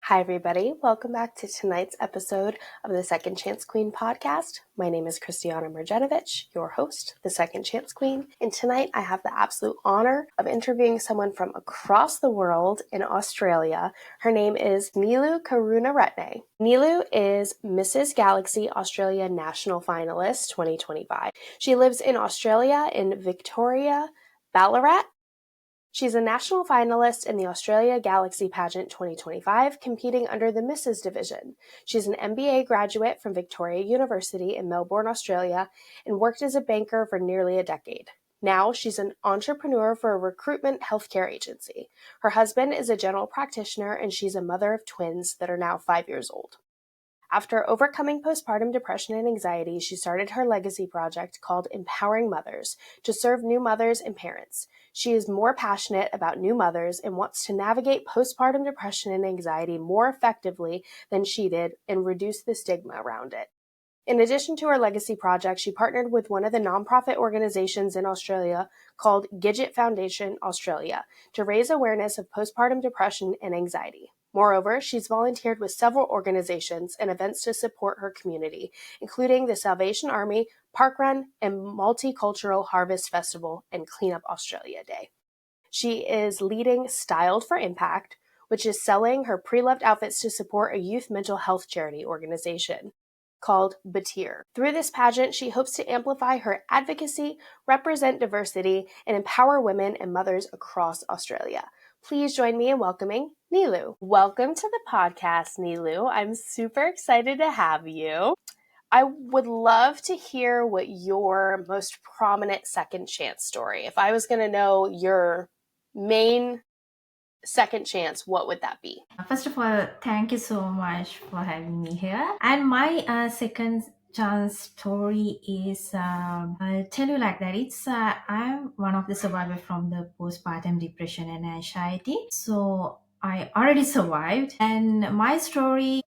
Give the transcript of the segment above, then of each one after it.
Hi, everybody. Welcome back to tonight's episode of the Second Chance Queen podcast. My name is Kristianna Mrjenovich, your host, the Second Chance Queen. And tonight I have the absolute honor of interviewing someone from across the world in Australia. Her name is Nilu Karuna Ratne. Nilu is Mrs. Galaxy Australia National Finalist 2025. She lives in Australia in Victoria, Ballarat. She's a national finalist in the Australia Galaxy Pageant 2025, competing under the Mrs. division. She's an MBA graduate from Victoria University in Melbourne, Australia, and worked as a banker for nearly a decade. Now she's an entrepreneur for a recruitment healthcare agency. Her husband is a general practitioner, and she's a mother of twins that are now 5 years old. After overcoming postpartum depression and anxiety, she started her legacy project called Empowering Mothers to serve new mothers and parents. She is more passionate about new mothers and wants to navigate postpartum depression and anxiety more effectively than she did and reduce the stigma around it. In addition to her legacy project, she partnered with one of the nonprofit organizations in Australia called Gidget Foundation Australia to raise awareness of postpartum depression and anxiety. Moreover, she's volunteered with several organizations and events to support her community, including the Salvation Army, Parkrun, and Multicultural Harvest Festival and Clean Up Australia Day. She is leading Styled for Impact, which is selling her pre-loved outfits to support a youth mental health charity organization called Batir. Through this pageant, she hopes to amplify her advocacy, represent diversity, and empower women and mothers across Australia. Please join me in welcoming Nilu. Welcome to the podcast, Nilu. I'm super excited to have you. I would love to hear what your most prominent second chance story. If I was going to know your main second chance, what would that be? First of all, thank you so much for having me here. And my second chance story is I'll tell you like that. I'm one of the survivors from the postpartum depression and anxiety. So I already survived, and my story.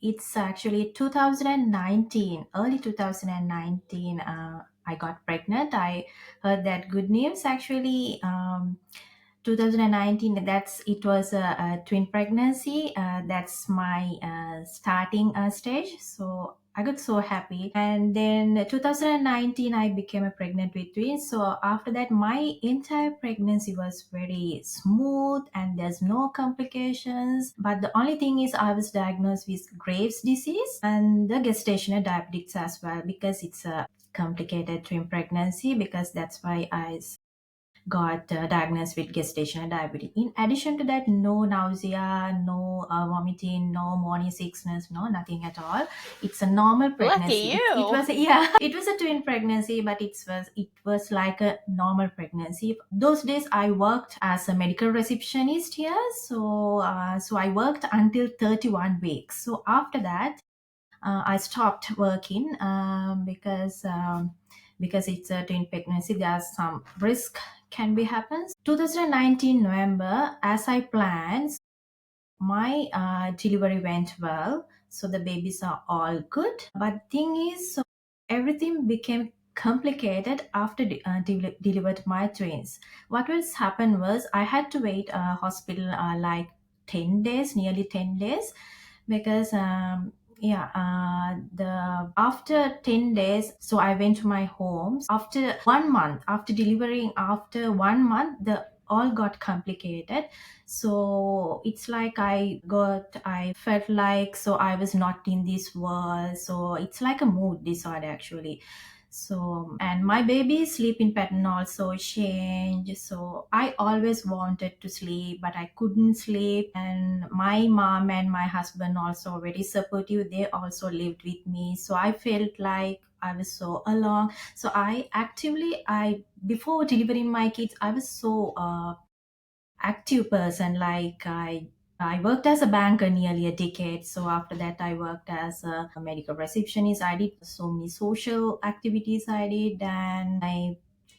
It's actually 2019, early 2019. I got pregnant. I heard that good news actually. 2019, it was a twin pregnancy. That's my starting stage, so I got so happy. And then 2019 I became a pregnant with twins. So after that my entire pregnancy was very smooth and there's no complications, but the only thing is I was diagnosed with Graves' disease and the gestational diabetes as well, because it's a complicated twin pregnancy, because that's why I got diagnosed with gestational diabetes. In addition to that, no nausea, no vomiting, no morning sickness, no nothing at all. It's a normal pregnancy. Lucky you. It was it was a twin pregnancy, but it was like a normal pregnancy. Those days I worked as a medical receptionist here, so I worked until 31 weeks. So after that, I stopped working because it's a twin pregnancy. There's some risk can be happens. 2019 November, as I planned, my delivery went well, so the babies are all good. But thing is, so everything became complicated after delivered my twins. What was happened was I had to wait hospital like 10 days, nearly 10 days, because the after 10 days, so I went to my home after 1 month after delivering. After 1 month, the all got complicated. So it's like I felt like so I was not in this world. So it's like a mood disorder actually. So, and my baby's sleeping pattern also changed. So I always wanted to sleep, but I couldn't sleep. And my mom and my husband also very supportive. They also lived with me. So I felt like I was so alone. So I before delivering my kids, I was so active person. Like I worked as a banker nearly a decade. So after that, I worked as a medical receptionist. I did so many social activities. I did, and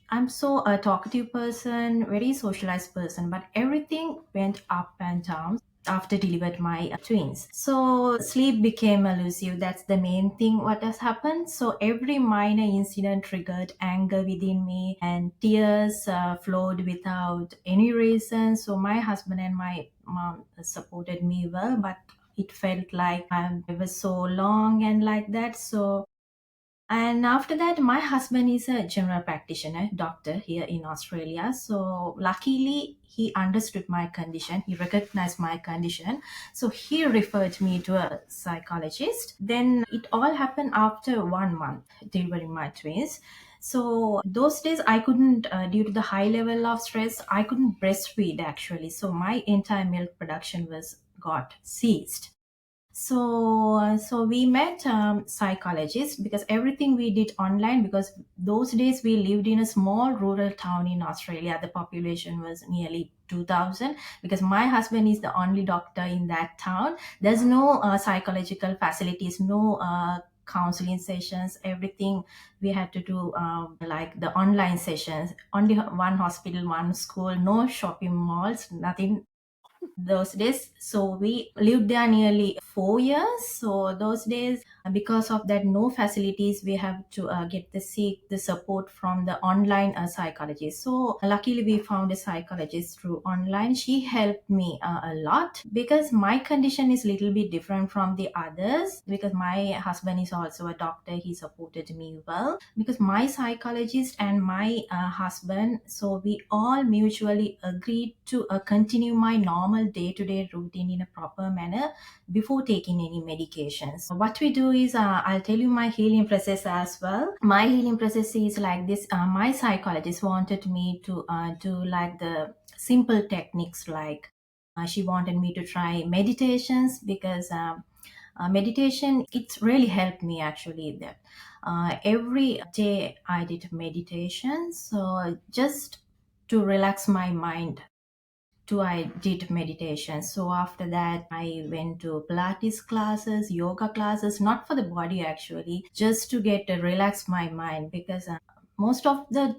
I'm so a talkative person, very socialized person. But everything went up and down after delivered my twins. So sleep became elusive. That's the main thing what has happened. So every minor incident triggered anger within me, and tears flowed without any reason. So my husband and my mom supported me well, but it felt like it was so long and like that. So and after that, my husband is a general practitioner, doctor here in Australia. So luckily, he understood my condition. He recognized my condition. So he referred me to a psychologist. Then it all happened after 1 month delivering my twins. So those days I couldn't, due to the high level of stress, I couldn't breastfeed actually. So my entire milk production was got ceased. So we met psychologists because everything we did online, because those days we lived in a small rural town in Australia. The population was nearly 2000, because my husband is the only doctor in that town. There's no psychological facilities, no counseling sessions. Everything we had to do like the online sessions. Only one hospital, one school, no shopping malls, nothing those days. So we lived there nearly 4 years. So those days, because of that no facilities, we have to get the seek the support from the online psychologist. So luckily we found a psychologist through online. She helped me a lot, because my condition is little bit different from the others, because my husband is also a doctor. He supported me well, because my psychologist and my husband, so we all mutually agreed to continue my normal day-to-day routine in a proper manner before taking any medications. What we do is, I'll tell you my healing process as well. My healing process is like this. My psychologist wanted me to do like the simple techniques, like she wanted me to try meditations, because meditation, it's really helped me actually. That every day I did meditation, so just to relax my mind, to I did meditation. So after that I went to Pilates classes, yoga classes, not for the body actually, just to get relax my mind, because most of the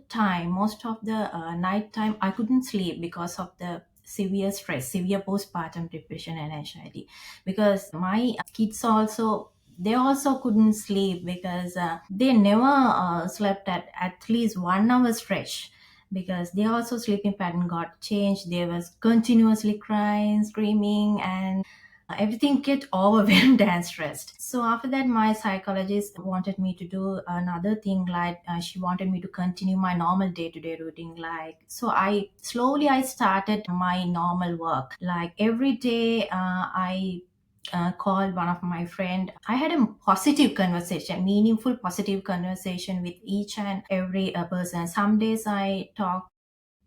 night time I couldn't sleep because of the severe stress, severe postpartum depression and anxiety. Because my kids also, they also couldn't sleep, because they never slept at least 1 hour stretch, because their also sleeping pattern got changed. They was continuously crying, screaming, and everything get overwhelmed and stressed. So after that, my psychologist wanted me to do another thing, like she wanted me to continue my normal day-to-day routine. Like, so I started my normal work. Like every day, I called one of my friend. I had a positive conversation, meaningful positive conversation with each and every person. Some days I talk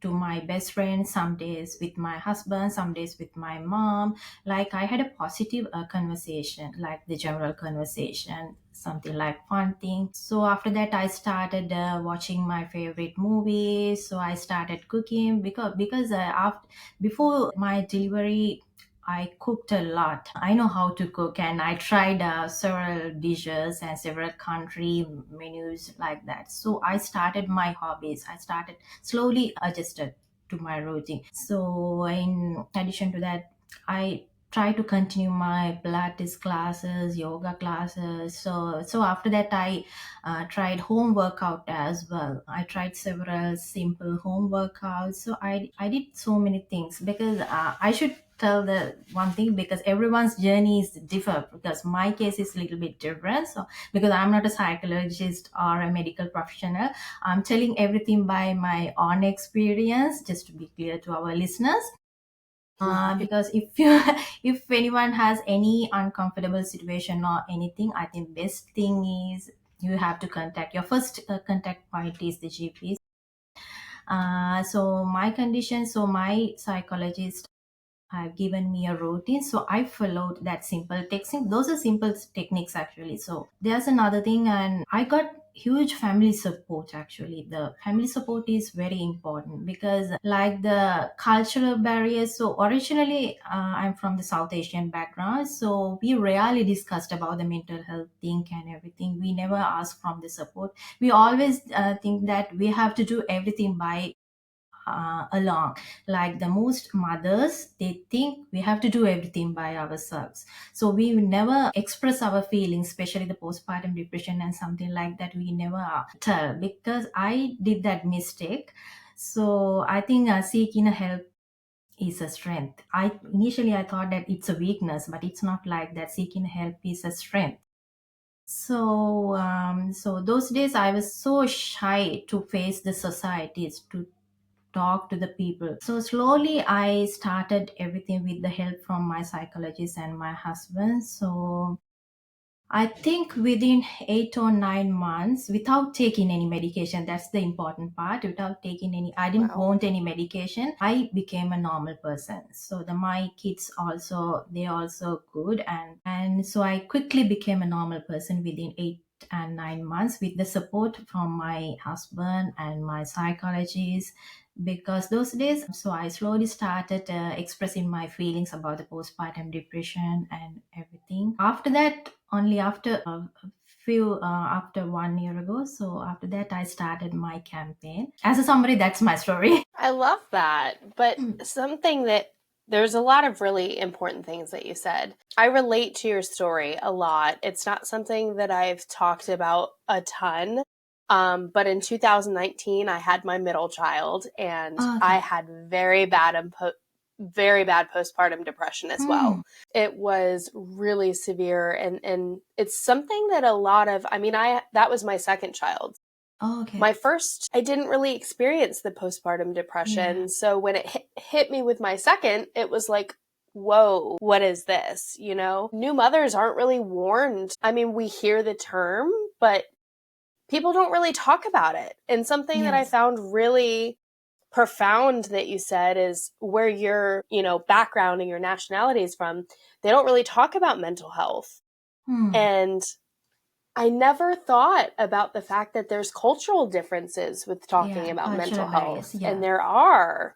to my best friend, some days with my husband, some days with my mom. Like I had a positive conversation, like the general conversation, something like fun thing. So after that I started watching my favorite movies. So I started cooking, because after before my delivery I cooked a lot. I know how to cook, and I tried several dishes and several country menus like that. So I started my hobbies. I started slowly adjusted to my routine. So in addition to that, I try to continue my Pilates classes, yoga classes. So after that, I tried home workout as well. I tried several simple home workouts. So I did so many things, because I should tell the one thing, because everyone's journey is different, because my case is a little bit different. So because I'm not a psychologist or a medical professional, I'm telling everything by my own experience, just to be clear to our listeners. Because if you if anyone has any uncomfortable situation or anything, I think best thing is you have to contact your first contact point is the GP. So my condition, so my psychologist have given me a routine, so I followed that simple technique. Those are simple techniques actually. So there's another thing, and I got huge family support. Actually the family support is very important, because like the cultural barriers. So originally I'm from the South Asian background, so we rarely discussed about the mental health thing and everything. We never asked from the support. We always think that we have to do everything by along. Like the most mothers, they think we have to do everything by ourselves. So we never express our feelings, especially the postpartum depression and something like that. We never tell, because I did that mistake. So I think seeking help is a strength. I thought that it's a weakness, but it's not like that. Seeking help is a strength. So those days I was so shy to face the societies, to talk to the people. So slowly I started everything with the help from my psychologist and my husband. So I think within 8 or 9 months, without taking any medication, that's the important part. Without taking any, I didn't Wow. want any medication. I became a normal person. So my kids also, they also good, and so I quickly became a normal person within 8 and 9 months with the support from my husband and my psychologist. Because those days, so I slowly started expressing my feelings about the postpartum depression and everything. After that, only after a few after 1 year ago, so after that I started my campaign. As a summary, that's my story. I love that. But something that there's a lot of really important things that you said. I relate to your story a lot. It's not something that I've talked about a ton. But in 2019, I had my middle child, and I Okay. had very bad postpartum depression as well. It was really severe, and it's something that a lot of, I mean, that was my second child. Okay. My first, I didn't really experience the postpartum depression. Yeah. So when it hit me with my second, it was like, whoa, what is this? You know, new mothers aren't really warned. I mean, we hear the term, but people don't really talk about it. And something that I Yes. found really profound that you said is where your, background and your nationality is from, they don't really talk about mental health. And I never thought about the fact that there's cultural differences with talking Yeah, about mental cultural barriers. health. And Yeah. there are.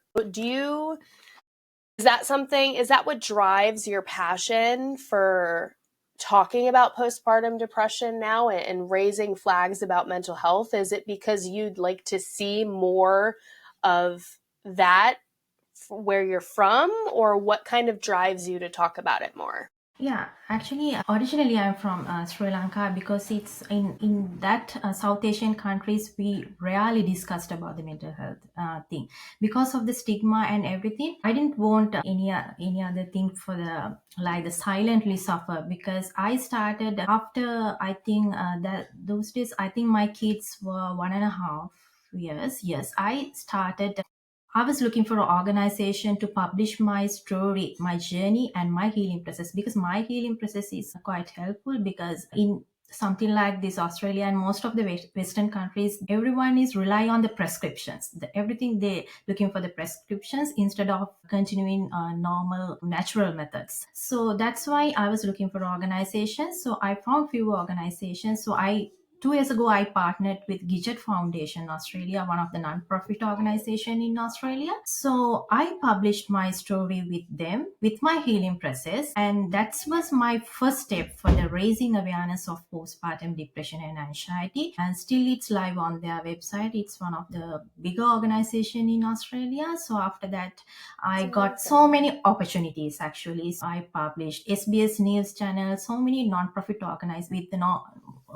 Is that what drives your passion for talking about postpartum depression now and raising flags about mental health? Is it because you'd like to see more of that where you're from, or what kind of drives you to talk about it more? Yeah, actually, originally I'm from Sri Lanka, because it's in that South Asian countries we rarely discussed about the mental health thing because of the stigma and everything. I didn't want any other thing for the like the silently suffer, because I started after, I think that those days, I think my kids were 1.5 years. Yes, I was looking for an organization to publish my story, my journey, and my healing process, because my healing process is quite helpful. Because in something like this, Australia and most of the Western countries, everyone is relying on the prescriptions. Everything they looking for the prescriptions instead of continuing normal natural methods. So that's why I was looking for organizations. So I found few organizations. So I 2 years ago, I partnered with Gidget Foundation Australia, one of the non-profit organization in Australia. So I published my story with them, with my healing process, and that was my first step for the raising awareness of postpartum depression and anxiety. And still, it's live on their website. It's one of the bigger organization in Australia. So after that, I got so many opportunities. Actually, so I published SBS News channel, so many non-profit organized with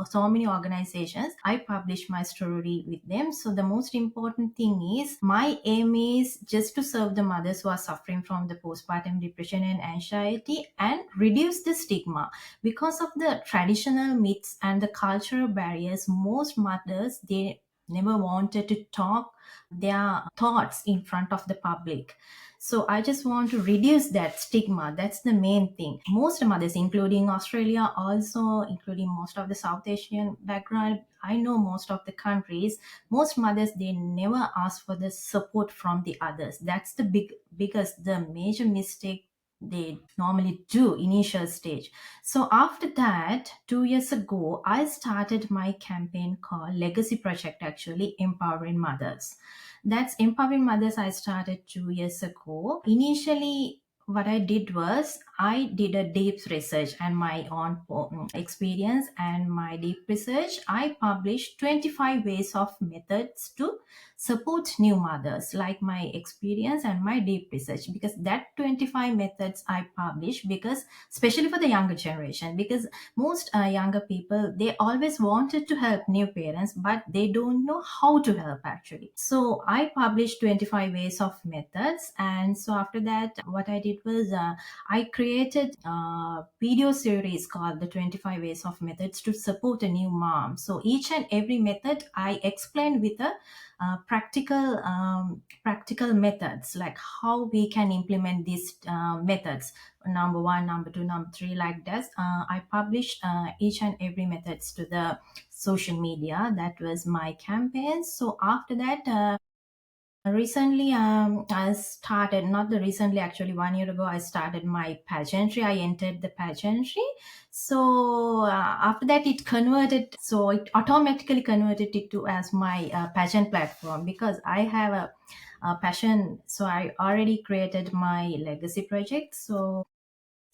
so many organizations. I publish my story with them. So the most important thing is, my aim is just to serve the mothers who are suffering from the postpartum depression and anxiety and reduce the stigma. Because of the traditional myths and the cultural barriers, most mothers, they never wanted to talk their thoughts in front of the public. So I just want to reduce that stigma. That's the main thing. Most mothers, including Australia, also including most of the South Asian background, I know most of the countries, most mothers, they never ask for the support from the others. That's the the major mistake they normally do initial stage. So after that, 2 years ago, I started my campaign called Legacy Project, actually empowering mothers. That's empowering mothers. I started 2 years ago. Initially, what I did was I did a deep research and my own experience and my deep research. I published 25 ways of methods to support new mothers, like my experience and my deep research, because that 25 methods I publish, because especially for the younger generation, because most younger people, they always wanted to help new parents, but they don't know how to help actually. So I published 25 ways of methods, and so after that what I did was I created a video series called the 25 ways of methods to support a new mom. So each and every method I explained with a practical methods, like how we can implement these methods, number one, number two, number three, like that. I published each and every methods to the social media. That was my campaign. So after that, recently, I started, not the recently, actually 1 year ago, I started my pageantry. I entered the pageantry. So after that, it converted, so it automatically converted it to as my pageant platform, because I have a passion. So I already created my legacy project. So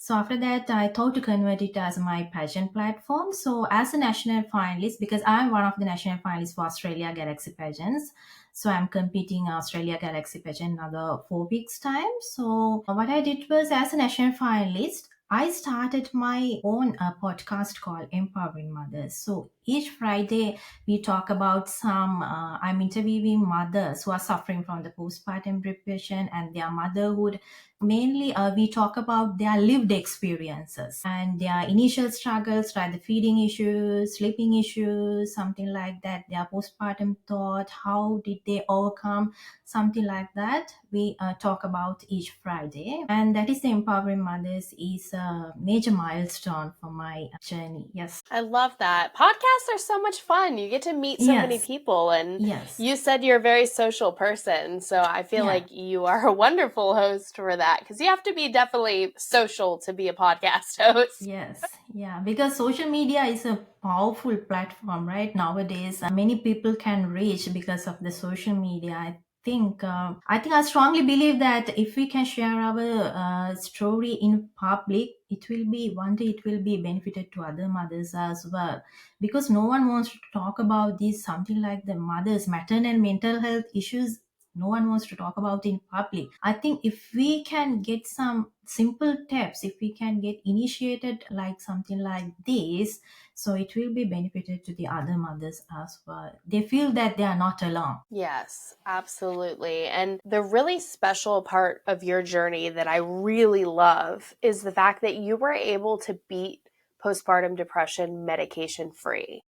after that, I thought to convert it as my pageant platform. So as a national finalist, because I'm one of the national finalists for Australia Galaxy Pageants, so I'm competing Australia Galaxy Pageant another 4 weeks time. So what I did was, as a national finalist, I started my own podcast called Empowering Mothers. So each Friday we talk about some. I'm interviewing mothers who are suffering from the postpartum depression and their motherhood. Mainly, we talk about their lived experiences and their initial struggles, like the feeding issues, sleeping issues, something like that, their postpartum thought, how did they overcome, something like that. We talk about each Friday. And that is the Empowering Mothers is a major milestone for my journey. Yes. I love that. Podcasts are so much fun. You get to meet so many Yes. people, and Yes. you said you're a very social person. So I feel Yeah. like you are a wonderful host for that, because you have to be definitely social to be a podcast host. Yes, yeah, because social media is a powerful platform, right? Nowadays, many people can reach because of the social media. I strongly believe that if we can share our story in public, it will be one day it will be benefited to other mothers as well, because no one wants to talk about this, something like the mothers' maternal mental health issues. No one wants to talk about in public. I think if we can get some simple tips, if we can get initiated like something like this, so it will be benefited to the other mothers as well. They feel that they are not alone. Yes, absolutely. And the really special part of your journey that I really love is the fact that you were able to beat postpartum depression medication free.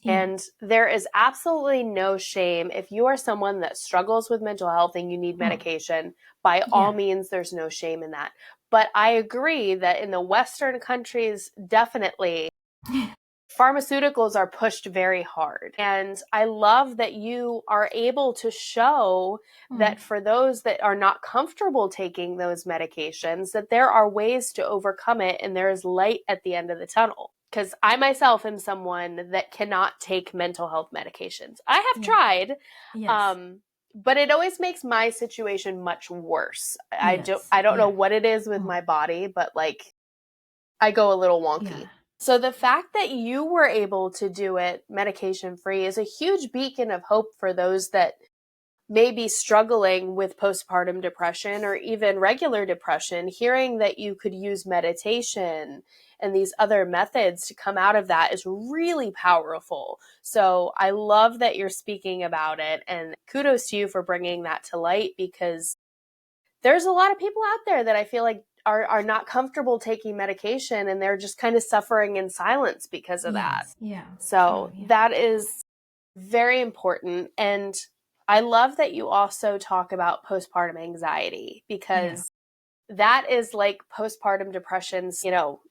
Yeah. And there is absolutely no shame if you are someone that struggles with mental health and you need medication. By all Yeah. means, there's no shame in that. But I agree that in the Western countries, definitely pharmaceuticals are pushed very hard. And I love that you are able to show that for those that are not comfortable taking those medications, that there are ways to overcome it and there is light at the end of the tunnel. Because I myself am someone that cannot take mental health medications. I have tried, Yes. but it always makes my situation much worse. Yes. I don't know Yeah. what it is with my body, but like I go a little wonky. Yeah. So the fact that you were able to do it medication free is a huge beacon of hope for those that may be struggling with postpartum depression or even regular depression. Hearing that you could use meditation and these other methods to come out of that is really powerful. So I love that you're speaking about it, and kudos to you for bringing that to light, because there's a lot of people out there that I feel like are not comfortable taking medication, and they're just kind of suffering in silence because of that. Yes. Yeah. So True. Yeah. that is very important. And I love that you also talk about postpartum anxiety, because that is like postpartum depression's,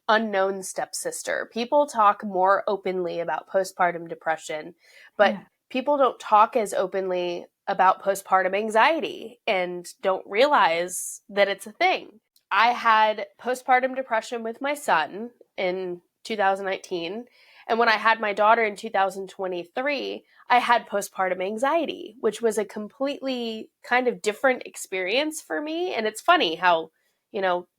unknown stepsister. People talk more openly about postpartum depression, but people don't talk as openly about postpartum anxiety and don't realize that it's a thing. I had postpartum depression with my son in 2019. And when I had my daughter in 2023, I had postpartum anxiety, which was a completely kind of different experience for me. And it's funny how,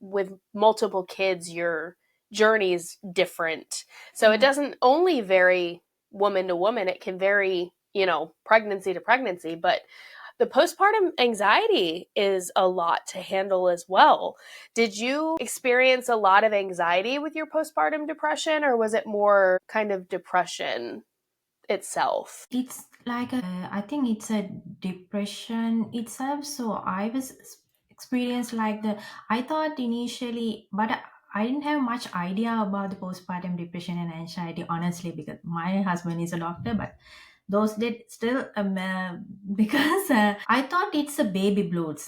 with multiple kids, your journey's different. So it doesn't only vary woman to woman, it can vary pregnancy to pregnancy, but the postpartum anxiety is a lot to handle as well. Did you experience a lot of anxiety with your postpartum depression, or was it more kind of depression itself? It's like I think it's a depression itself. So I was experienced like I thought initially, but I didn't have much idea about the postpartum depression and anxiety, honestly, because my husband is a doctor, but those did still because I thought it's a baby blues,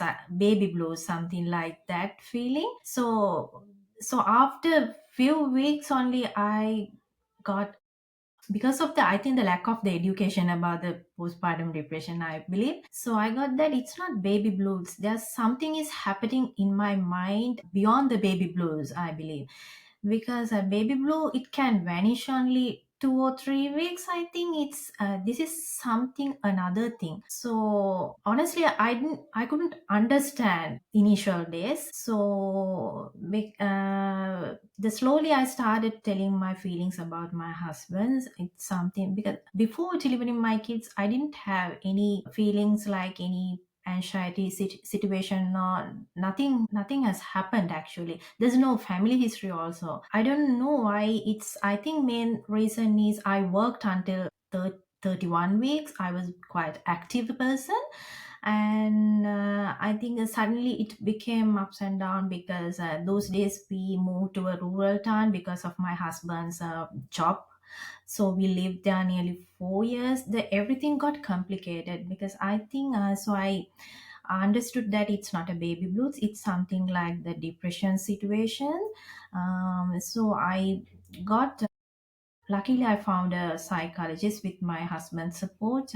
something like that feeling. So after few weeks only I got, because of the, I think, the lack of the education about the postpartum depression, I believe, so I got that it's not baby blues, there's something is happening in my mind beyond the baby blues, I believe, because a baby blue, it can vanish only 2 or 3 weeks. I think it's this is something another thing. So honestly, I couldn't understand initial days. So the slowly I started telling my feelings about my husband. It's something because before delivering my kids, I didn't have any feelings like any anxiety situation, or nothing has happened. Actually, there's no family history also. I don't know why. It's, I think, main reason is I worked until 31 weeks. I was quite active person, and I think suddenly it became ups and down because those days we moved to a rural town because of my husband's job. So we lived there nearly 4 years. Everything got complicated because I think so I understood that it's not a baby blues, it's something like the depression situation. So I got, luckily I found a psychologist with my husband's support.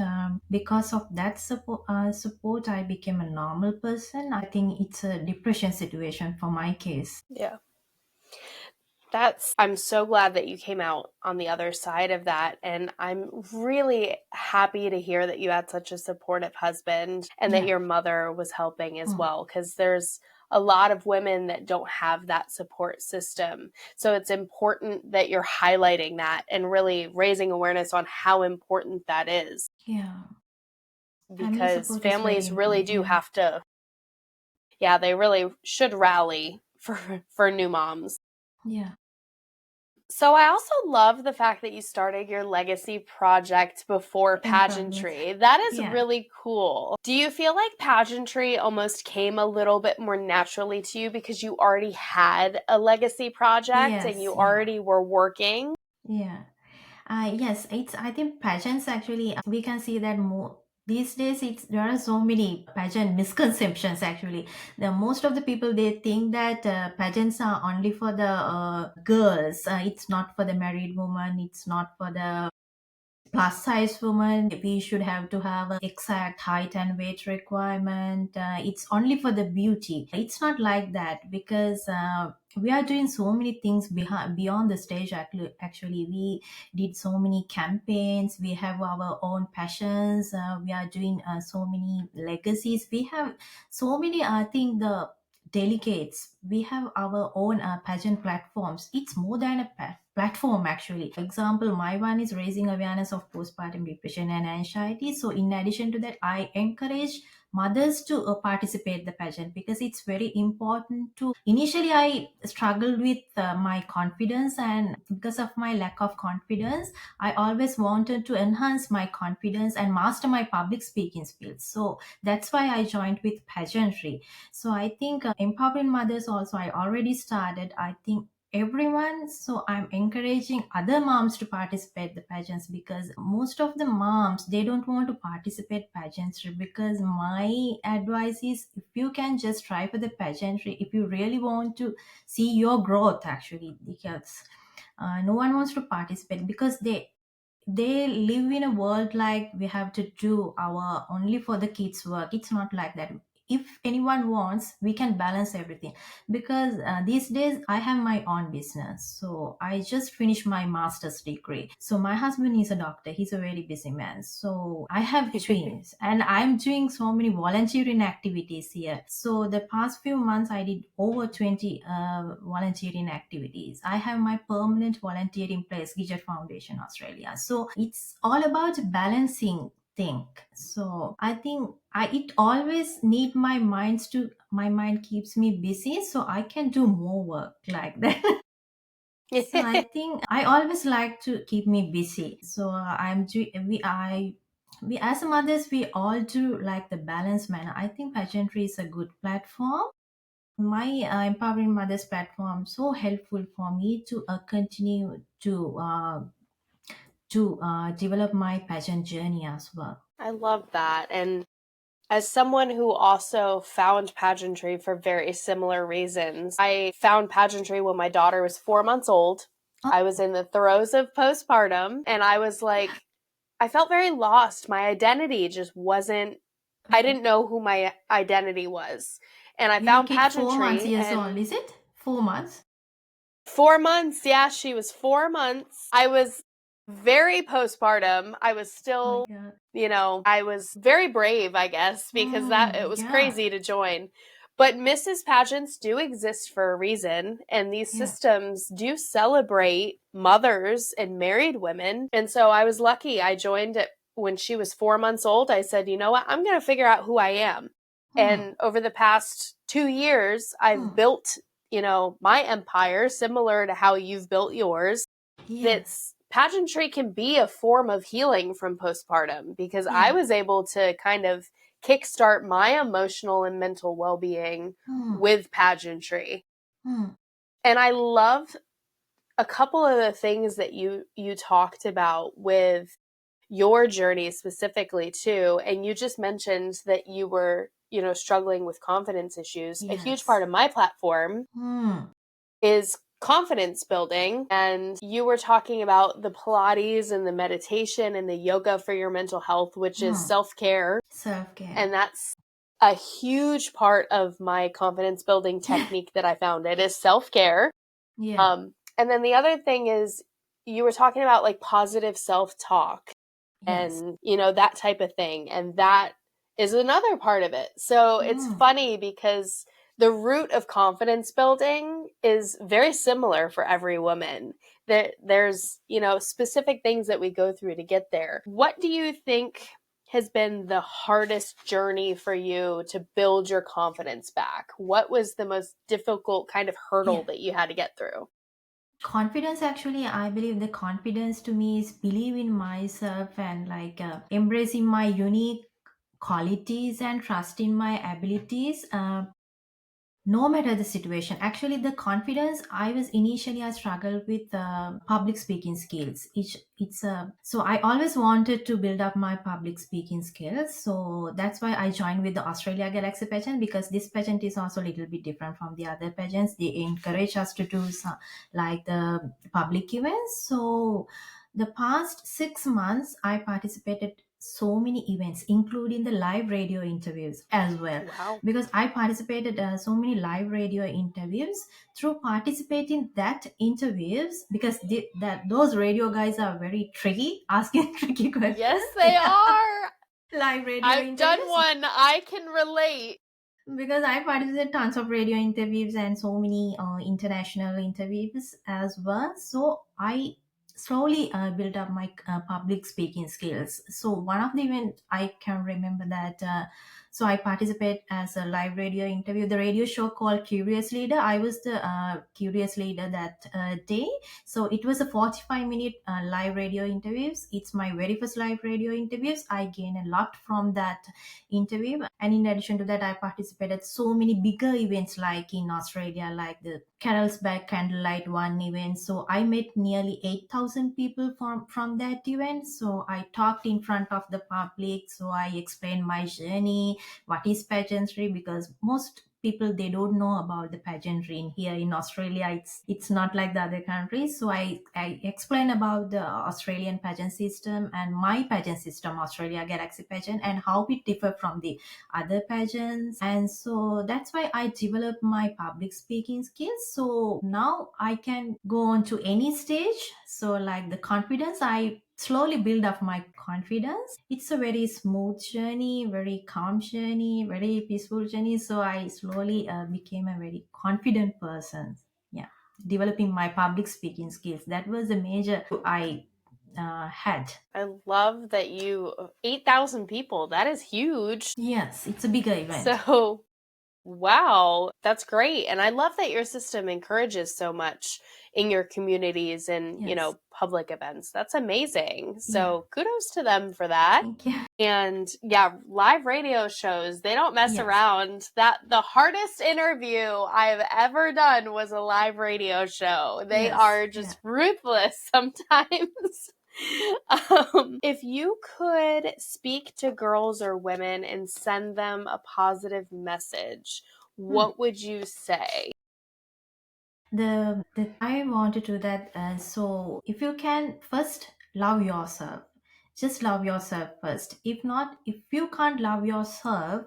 Because of that support, I became a normal person. I think it's a depression situation for my case. Yeah. I'm so glad that you came out on the other side of that. And I'm really happy to hear that you had such a supportive husband and that Yeah. your mother was helping as Mm. well, because there's a lot of women that don't have that support system. So it's important that you're highlighting that and really raising awareness on how important that is, Yeah. Family because support is very families really important. do Yeah. have to, yeah, they really should rally for new moms. Yeah. So I also love the fact that you started your legacy project before In progress. pageantry. That is Yeah. really cool. Do you feel like pageantry almost came a little bit more naturally to you because you already had a legacy project and Yes. you Yeah. already were working? Yeah. Yes, it's, I think pageants actually, we can see that more these days. It's, there are so many pageant misconceptions actually. The most of the people, they think that pageants are only for the girls. It's not for the married woman. It's not for the plus size woman. We should have to have an exact height and weight requirement. It's only for the beauty. It's not like that because we are doing so many things beyond the stage. Actually, we did so many campaigns. We have our own passions. We are doing so many legacies. We have so many, I think, the delegates. We have our own pageant platforms. It's more than a platform actually. For example, my one is raising awareness of postpartum depression and anxiety. So in addition to that, I encourage mothers to participate the pageant because it's very important to, initially I struggled with my confidence, and because of my lack of confidence, I always wanted to enhance my confidence and master my public speaking skills. So that's why I joined with pageantry. So I think empowering mothers also, I already started, I think, everyone. So I'm encouraging other moms to participate the pageants because most of the moms, they don't want to participate pageantry. Because my advice is, if you can just try for the pageantry, if you really want to see your growth actually, because no one wants to participate because they live in a world like we have to do our only for the kids work. It's not like that. If anyone wants, we can balance everything. Because these days I have my own business, so I just finished my master's degree. So my husband is a doctor, he's a very busy man. So I have twins and I'm doing so many volunteering activities here. So the past few months I did over 20 volunteering activities. I have my permanent volunteering place, Gidget Foundation Australia. So it's all about balancing think. So I think it always need my mind keeps me busy so I can do more work like that. So I think I always like to keep me busy. So we as mothers we all do like the balanced manner. I think pageantry is a good platform. My empowering mothers platform so helpful for me to continue to develop my pageant journey as well. I love that. And as someone who also found pageantry for very similar reasons, I found pageantry when my daughter was 4 months old. I was in the throes of postpartum, and I was like, I felt very lost. My identity just wasn't, I didn't know who my identity was. And I Your found kid 4 months pageantry, years old, and is it? 4 months? 4 months, yeah, she was 4 months. I was very postpartum. I was Oh my still, god. I was very brave, I guess, because that it was Yeah. crazy to join. But Mrs. Pageants do exist for a reason, and these Yeah. systems do celebrate mothers and married women. And so I was lucky. I joined it when she was 4 months old. I said, you know what? I'm going to figure out who I am. Hmm. And over the past 2 years, I've built, my empire similar to how you've built yours. Yeah. That's pageantry can be a form of healing from postpartum because I Yeah. was able to kind of kickstart my emotional and mental well-being Hmm. with pageantry. Hmm. And I love a couple of the things that you talked about with your journey specifically too. And you just mentioned that you were, struggling with confidence issues. A huge Yes. part of my platform Hmm. is confidence building. And you were talking about the Pilates and the meditation and the yoga for your mental health, which is self-care. Self-care. And that's a huge part of my confidence building technique that I found. It is self-care. Yeah. And then the other thing is you were talking about like positive self-talk Yes. and, that type of thing. And that is another part of it. So it's funny because the root of confidence building is very similar for every woman. There's, specific things that we go through to get there. What do you think has been the hardest journey for you to build your confidence back? What was the most difficult kind of hurdle Yeah. that you had to get through? Confidence, actually, I believe the confidence to me is believe in myself and like embracing my unique qualities and trust in my abilities. No matter the situation, actually the confidence I was initially I struggled with public speaking skills. So I always wanted to build up my public speaking skills, so that's why I joined with the Australia Galaxy Pageant, because this pageant is also a little bit different from the other pageants. They encourage us to do some, like the public events. So the past 6 months I participated so many events, including the live radio interviews as well, Wow. because I participated so many live radio interviews. Through participating that interviews, because that those radio guys are very tricky, asking tricky Yes, questions. they Yeah, are. live radio I've done interviews, one. I can relate. because I participated tons of radio interviews and so many international interviews as well. So I slowly built up my public speaking skills. So one of the events I can remember that. So I participate as a live radio interview, the radio show called Curious Leader. I was the Curious Leader that day. So it was a 45-minute live radio interviews. It's my very first live radio interviews. I gained a lot from that interview, and in addition to that I participated so many bigger events like in Australia, like the Carlsberg Candlelight One event. So I met nearly 8,000 people from that event. So I talked in front of the public, so I explained my journey, what is pageantry, because most people they don't know about the pageantry in here in Australia. It's not like the other countries. So I explain about the Australian pageant system and my pageant system, Australia Galaxy Pageant, and how it differ from the other pageants. And so that's why I developed my public speaking skills. So now I can go on to any stage. So like the confidence, I slowly build up my confidence. It's a very smooth journey, very calm journey, very peaceful journey. So I slowly became a very confident person. Yeah, developing my public speaking skills. That was a major I had. I love that 8,000 people. That is huge. Yes, it's a bigger event. So, wow, that's great. And I love that your system encourages so much in your communities and, Yes. public events. That's amazing. Yeah. So, kudos to them for that. Thank you. And yeah, live radio shows, they don't mess Yes. around. The hardest interview I've ever done was a live radio show. They Yes. are just ruthless sometimes. If you could speak to girls or women and send them a positive message, what would you say? The I want to do that. So if you can first love yourself, just love yourself first. If not, if you can't love yourself,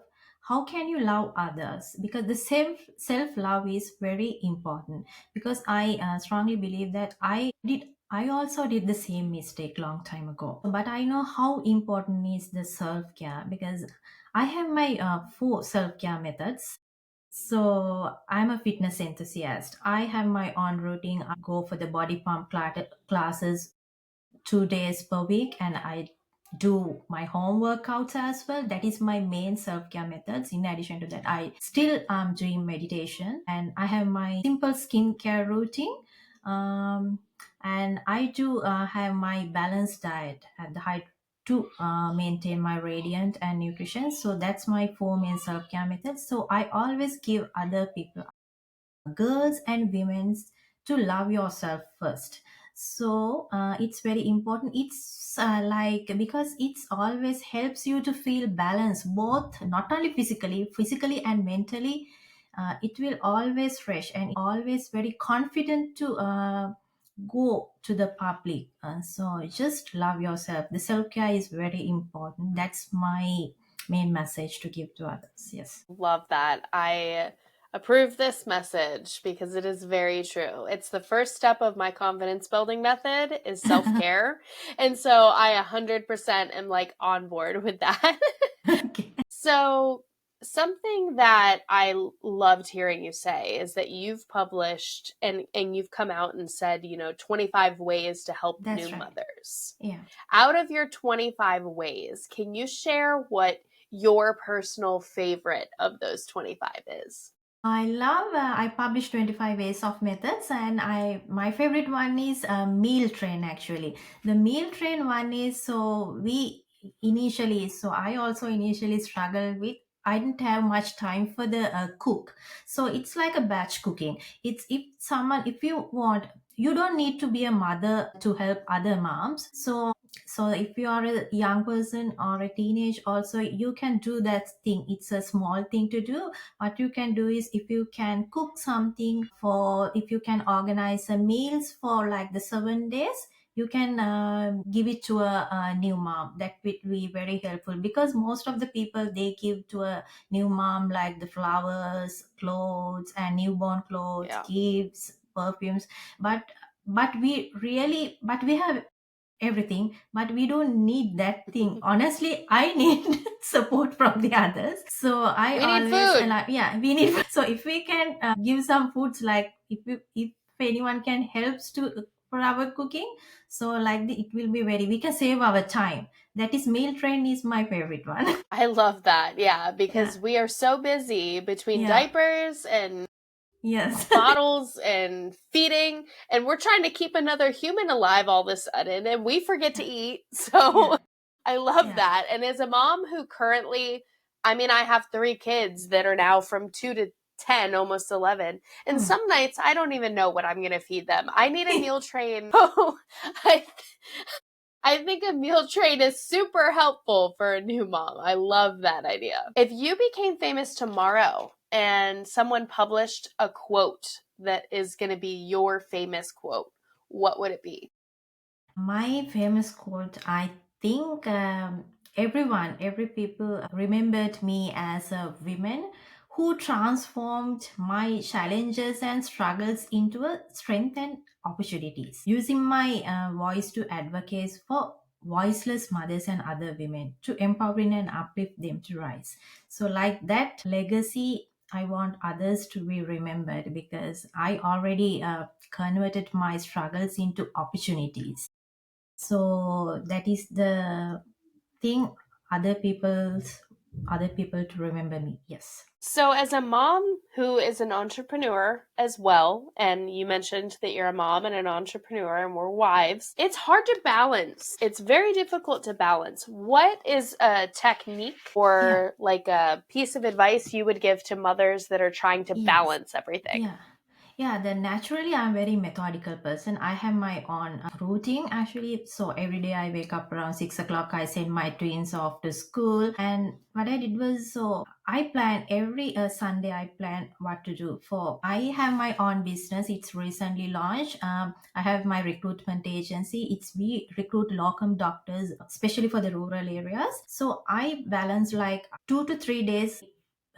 how can you love others? Because the self love is very important. Because I strongly believe that I also did the same mistake long time ago. But I know how important is the self care, because I have my 4 self care methods. So I'm a fitness enthusiast. I have my own routine. I go for the body pump classes 2 days per week, and I do my home workouts as well. That is my main self-care methods. In addition to that, I still am doing meditation, and I have my simple skincare routine. And I do have my balanced diet at the height to maintain my radiant and nutrition. So that's my 4 main self-care methods. So I always give other people, girls and women, to love yourself first. So it's very important. It's like, because it's always helps you to feel balance, both not only physically and mentally. It will always fresh and always very confident to go to the public. So just love yourself. The self-care is very important. That's my main message to give to others. Yes. Love that. I approve this message because it is very true. It's the first step of my confidence building method is self-care. And so I 100% am like on board with that. Okay. So something that I loved hearing you say is that you've published and you've come out and said, 25 ways to help That's new right. mothers. Yeah. Out of your 25 ways, can you share what your personal favorite of those 25 is? I published 25 ways of methods, and my favorite one is meal train. Actually, the meal train one is, so I also initially struggled with, I didn't have much time for the cook. So it's like a batch cooking. It's, if you want, you don't need to be a mother to help other moms. So if you are a young person or a teenage, also you can do that thing. It's a small thing to do. What you can do is, if you can cook something for, if you can organize some meals for like the 7 days, you can give it to a new mom. That will be very helpful, because most of the people, they give to a new mom like the flowers, clothes, and newborn clothes, Yeah. gifts, perfumes. But we have everything, but we don't need that thing. Honestly, I need support from the others. So I We need always food. yeah, we need so if we can give some foods, like if anyone can helps to for our cooking, so like it will be very, we can save our time. That is, meal train is my favorite one. I love that. Yeah, Yeah. because we are so busy between Yeah. diapers and Yes. bottles and feeding, and we're trying to keep another human alive all of a sudden, and we forget to eat. So Yeah. I love Yeah. that. And as a mom who currently, I have 3 kids that are now from 2 to 10, almost 11. And some nights I don't even know what I'm going to feed them. I need a meal train. Oh, I think a meal train is super helpful for a new mom. I love that idea. If you became famous tomorrow and someone published a quote that is going to be your famous quote, what would it be? My famous quote, I think every people remembered me as a woman who transformed my challenges and struggles into a strength and opportunities, using my voice to advocate for voiceless mothers and other women, to empower and uplift them to rise. So, like that legacy, I want others to be remembered, because I already converted my struggles into opportunities. So that is the thing, other people to remember me. Yes. So, as a mom who is an entrepreneur as well, and you mentioned that you're a mom and an entrepreneur and we're wives, it's hard to balance. It's very difficult to balance. What is a technique Yeah. or like a piece of advice you would give to mothers that are trying to Yes. balance everything? Yeah. Yeah, then naturally I'm very methodical person. I have my own routine actually. So every day I wake up around 6 o'clock. I send my twins off to school, and what I did was, so I plan every Sunday. I plan what to do. For I have my own business. It's recently launched. I have my recruitment agency. It's we recruit locum doctors, especially for the rural areas. So I balance like 2 to 3 days.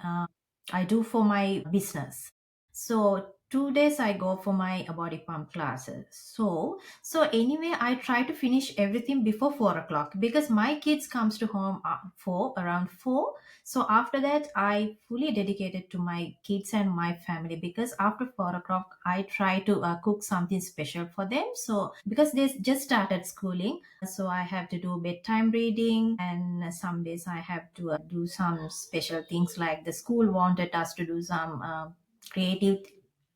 Uh, I do for my business. So 2 days I go for my body pump classes. So anyway, I try to finish everything before 4 o'clock because my kids comes to home for around 4. So after that, I fully dedicated to my kids and my family because after 4 o'clock, I try to cook something special for them. So because they just started schooling, so I have to do bedtime reading, and some days I have to do some special things like the school wanted us to do some creative,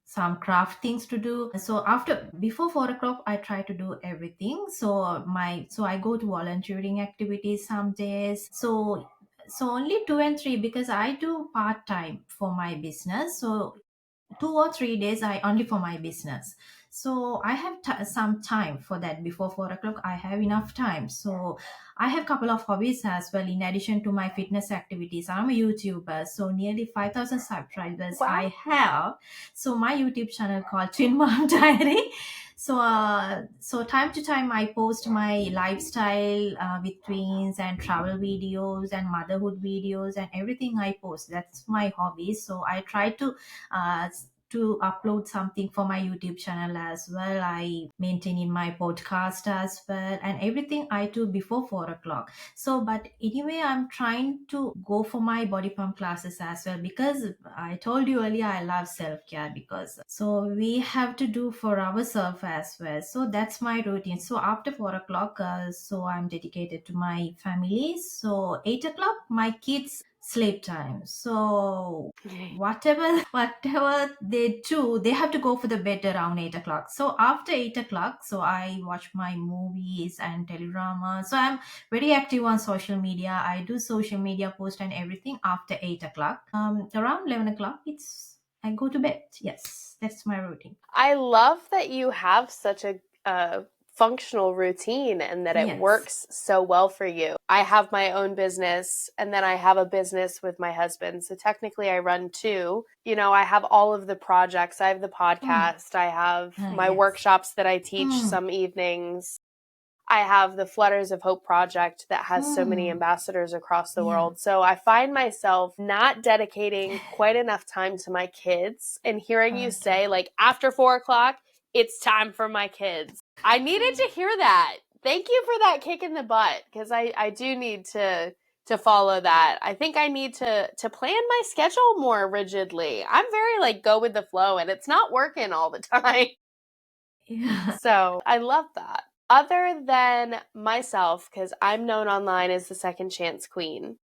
some craft things to do. So after before 4 o'clock I try to do everything. So I go to volunteering activities some days. So only 2 and 3 because I do part-time for my business. So 2 or 3 days I only for my business. So I have some time for that. Before 4 o'clock I have enough time. So I have couple of hobbies as well in addition to my fitness activities. I'm a YouTuber, so nearly 5,000 subscribers I Wow. have. So my YouTube channel called Twin Mom Diary. So time to time I post my lifestyle with twins and travel videos and motherhood videos and everything I post. That's my hobby. So I try uh, to upload something for my YouTube channel as well. I maintain in my podcast as well, and everything I do before 4 o'clock. So, but anyway, I'm trying to go for my body pump classes as well because I told you earlier I love self care because so we have to do for ourselves as well. So that's my routine. So after 4 o'clock, so I'm dedicated to my family. So 8 o'clock, my kids sleep time. So whatever they do, they have to go for the bed around 8 o'clock. So after 8 o'clock, so I watch my movies and teledrama. So I'm very active on social media. I do social media post and everything after 8 o'clock. Around 11 o'clock, it's I go to bed. Yes, that's my routine. I love that you have such a functional routine and that it Yes. works so well for you. I have my own business and then I have a business with my husband. So technically I run two. You know, I have all of the projects. I have the Hmm. podcast. I have my Yes. workshops that I teach Hmm. some evenings. I have the Flutters of Hope project that has so many Hmm. ambassadors across the Yeah. world. So I find myself not dedicating quite enough time to my kids. And hearing you Okay. say, like, after 4 o'clock, it's time for my kids. I needed to hear that. Thank you for that kick in the butt because I do need to follow that. I think I need to plan my schedule more rigidly. I'm very like go with the flow and it's not working all the time. Yeah. So I love that. Other than myself, because I'm known online as the second chance queen,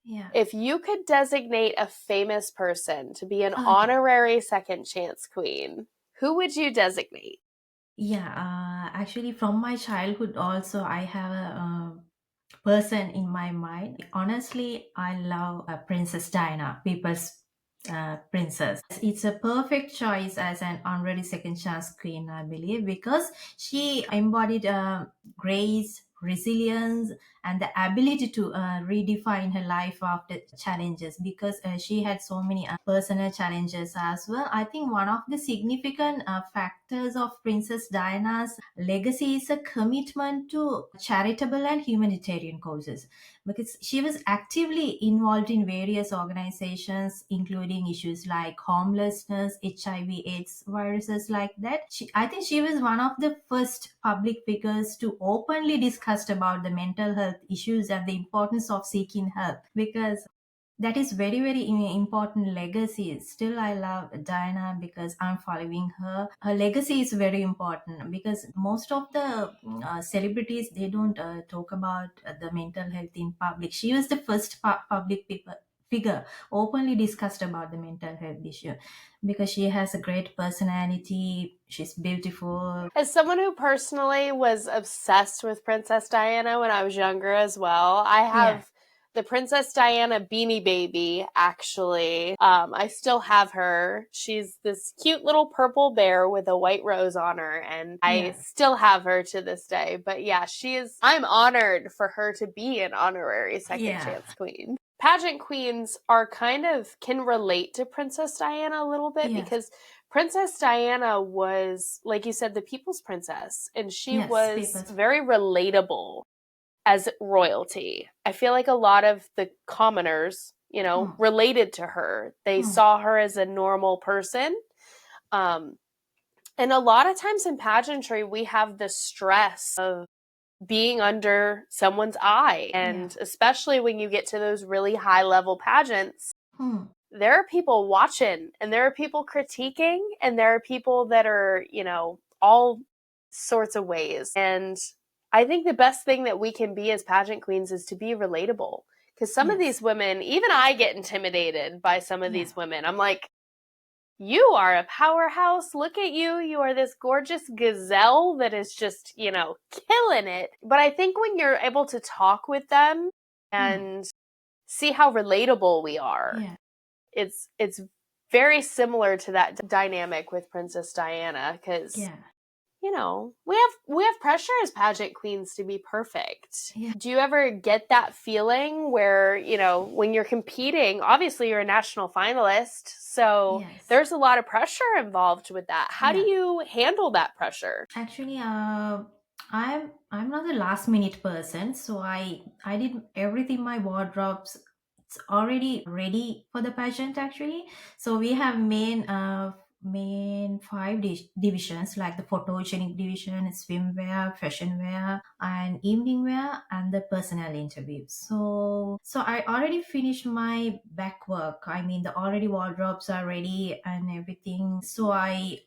Yeah. if you could designate a famous person to be an Okay. honorary second chance queen, who would you designate? Yeah. Actually, from my childhood, also, I have a person in my mind. Honestly, I love Princess Diana, people's princess. It's a perfect choice as an honorary second chance queen, I believe, because she embodied grace, resilience, and the ability to redefine her life after challenges because she had so many personal challenges as well. I think one of the significant factors of Princess Diana's legacy is a commitment to charitable and humanitarian causes because she was actively involved in various organizations, including issues like homelessness, HIV, AIDS, viruses like that. I think she was one of the first public figures to openly discuss about the mental health issues and the importance of seeking help because that is very very important legacy. Still I love Diana because I'm following her legacy is very important, because most of the celebrities, they don't talk about the mental health in public. She was the first public figure openly discussed about the mental health issue, because she has a great personality, she's beautiful. As someone who personally was obsessed with Princess Diana when I was younger as well, I Yeah. have the Princess Diana Beanie Baby, actually. I still have her. She's this cute little purple bear with a white rose on her, and I Yeah. still have her to this day. But yeah, I'm honored for her to be an honorary second Yeah. chance queen. Pageant queens can relate to Princess Diana a little bit, Yes. because Princess Diana was, like you said, the people's princess, and she Yes, was people's- very relatable as royalty. I feel like a lot of the commoners, related to her. They saw her as a normal person. And a lot of times in pageantry, we have the stress of being under someone's eye. And especially when you get to those really high level pageants, there are people watching, and there are people critiquing, and there are people that are, all sorts of ways. And I think the best thing that we can be as pageant queens is to be relatable. Because some of these women, even I get intimidated by some of these women. I'm like, you are a powerhouse. Look at you. You are this gorgeous gazelle that is just, killing it. But I think when you're able to talk with them and see how relatable we are, it's very similar to that dynamic with Princess Diana, because we have pressure as pageant queens to be perfect. Do you ever get that feeling where, when you're competing, obviously you're a national finalist, so there's a lot of pressure involved with that. How do you handle that pressure? Actually, I'm not a last minute person, so I did everything. My wardrobes, it's already ready for the pageant actually. So we have main five divisions, like the photogenic division, swimwear, fashion wear, and evening wear, and the personal interview. So I already finished my back work. I mean, the already wardrobes are ready and everything. So I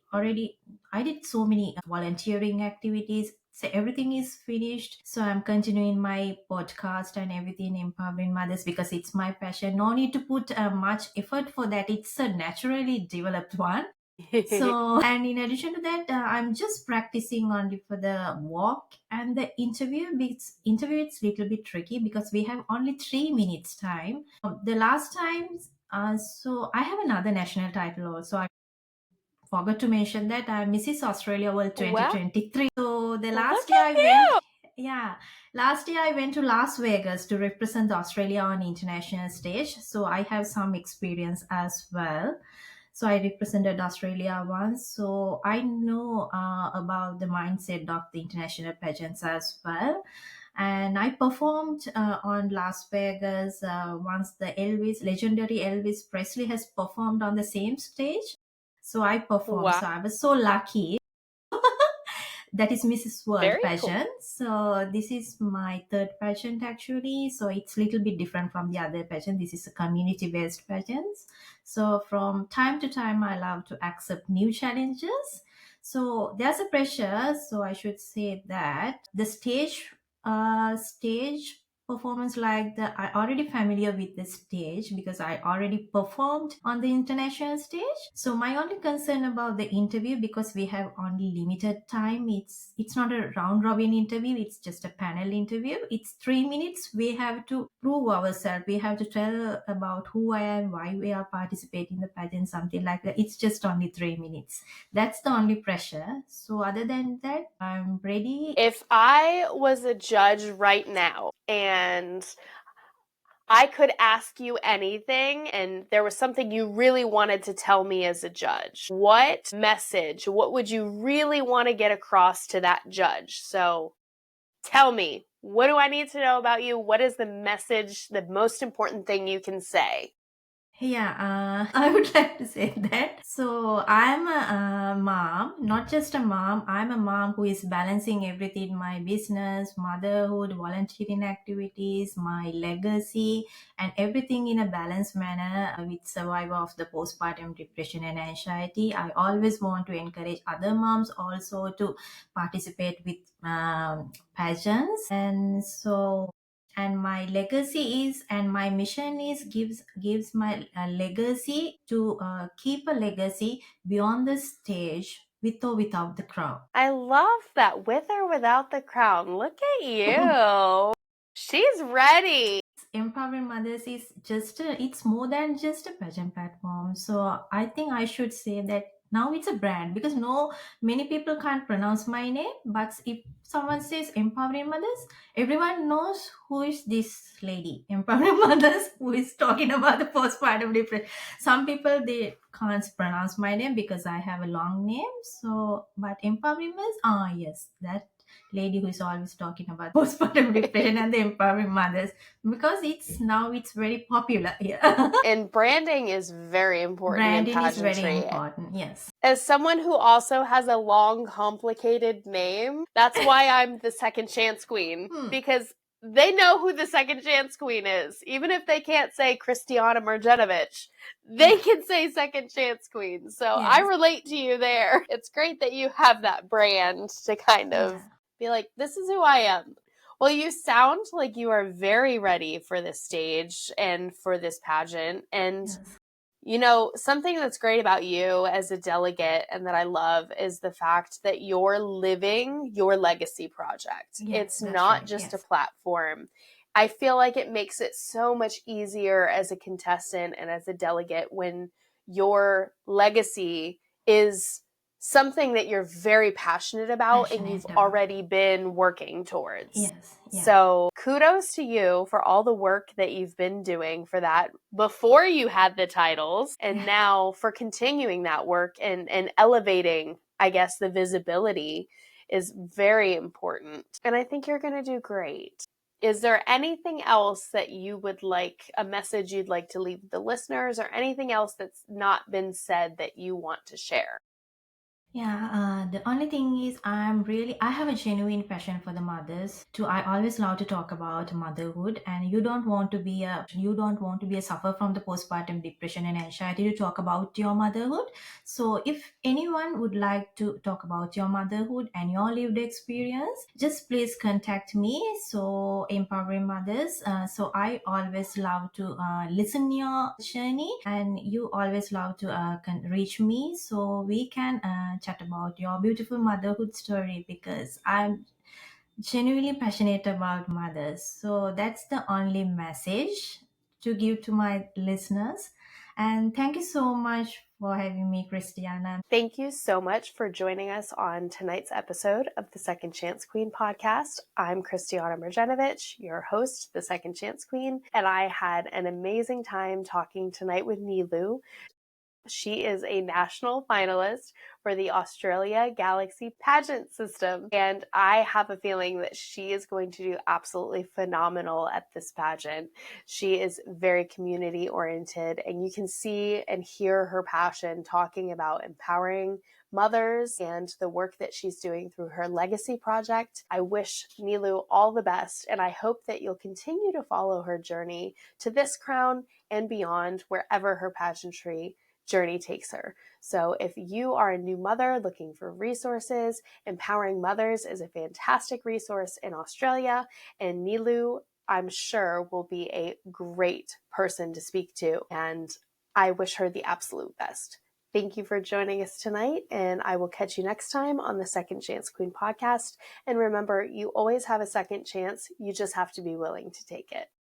did so many volunteering activities. So everything is finished. So I'm continuing my podcast and everything, empowering mothers, because it's my passion. No need to put much effort for that. It's a naturally developed one. So, and in addition to that, I'm just practicing only for the walk and the interview. It's a little bit tricky because we have only 3 minutes time. The last time, so I have another national title also. I forgot to mention that I'm Mrs. Australia World 2023. So the last year I went, last year I went to Las Vegas to represent Australia on international stage. So I have some experience as well. So I represented Australia once, so I know about the mindset of the international pageants as well. And I performed on Las Vegas once. The legendary Elvis Presley has performed on the same stage. So I performed. Wow. So I was so lucky. That is Mrs. World Very pageant. cool. So this is my third pageant actually. So it's a little bit different from the other pageant. This is a community-based pageant. So from time to time, I love to accept new challenges. So there's a pressure. So I should say that the stage performance, like the I already familiar with the stage because I already performed on the international stage. So my only concern about the interview, because we have only limited time, it's not a round robin interview, it's just a panel interview. It's 3 minutes. We have to prove ourselves. We have to tell about who I am, why we are participating in the pageant, something like that. It's just only 3 minutes. That's the only pressure. So other than that, I'm ready. If I was a judge right now and I could ask you anything and there was something you really wanted to tell me as a judge, what would you really want to get across to that judge? So tell me, what do I need to know about you? What is the message, the most important thing you can say? Yeah, I would like to say that. So I'm a mom, not just a mom. I'm a mom who is balancing everything: my business, motherhood, volunteering activities, my legacy, and everything in a balanced manner with survivor of the postpartum depression and anxiety. I always want to encourage other moms also to participate with pageants, and my legacy is, and my mission is, gives my legacy to keep a legacy beyond the stage, with or without the crown. I love that, with or without the crown. Look at you. She's ready. Empowering mothers is it's more than just a pageant platform. So I think I should say that now it's a brand, because no, many people can't pronounce my name, but if someone says empowering mothers, everyone knows who is this lady. Empowering mothers, who is talking about the postpartum depression. Some people, they can't pronounce my name because I have a long name. So, but empowering mothers, yes, that lady who is always talking about postpartum depression and the empowering mothers, because it's very popular here. And branding is very important in Branding is very pageantry. important. Yes. As someone who also has a long, complicated name, that's why I'm the second chance queen, because they know who the second chance queen is. Even if they can't say Kristianna Mrjenovich, they can say second chance queen. So I Yes. relate to you there. It's great that you have that brand to kind of Yeah. be like, this is who I am. Well, you sound like you are very ready for this stage and for this pageant. And Yes. you know, something that's great about you as a delegate and that I love is the fact that you're living your legacy project. Yes, It's that's not right. just a Yes. platform. I feel like it makes it so much easier as a contestant and as a delegate when your legacy is something that you're very passionate about and you've Passionate about. already been working towards. Yes. Yeah. So kudos to you for all the work that you've been doing for that before you had the titles, and now for continuing that work and elevating, I guess, the visibility is very important. And I think you're going to do great. Is there anything else that you would like, a message you'd like to leave the listeners, or anything else that's not been said that you want to share? Yeah, the only thing is, I have a genuine passion for the mothers. I always love to talk about motherhood, and you don't want to be a suffer from the postpartum depression and anxiety to talk about your motherhood. So if anyone would like to talk about your motherhood and your lived experience, just please contact me. So empowering mothers. So I always love to listen your journey, and you always love to reach me, so we can chat about your beautiful motherhood story, because I'm genuinely passionate about mothers. So that's the only message to give to my listeners. And thank you so much for having me, Christiana. Thank you so much for joining us on tonight's episode of the Second Chance Queen podcast. I'm Kristianna Mrjenovich, your host, the Second Chance Queen, and I had an amazing time talking tonight with Nilu. She is a national finalist for the Australia Galaxy Pageant system, and I have a feeling that she is going to do absolutely phenomenal at this pageant. She is very community oriented, and you can see and hear her passion talking about empowering mothers and the work that she's doing through her legacy project. I wish Nilu all the best, and I hope that you'll continue to follow her journey to this crown and beyond, wherever her pageantry journey takes her. So if you are a new mother looking for resources, Empowering Mothers is a fantastic resource in Australia, and Nilu, I'm sure, will be a great person to speak to, and I wish her the absolute best. Thank you for joining us tonight, and I will catch you next time on the Second Chance Queen podcast. And remember, you always have a second chance. You just have to be willing to take it.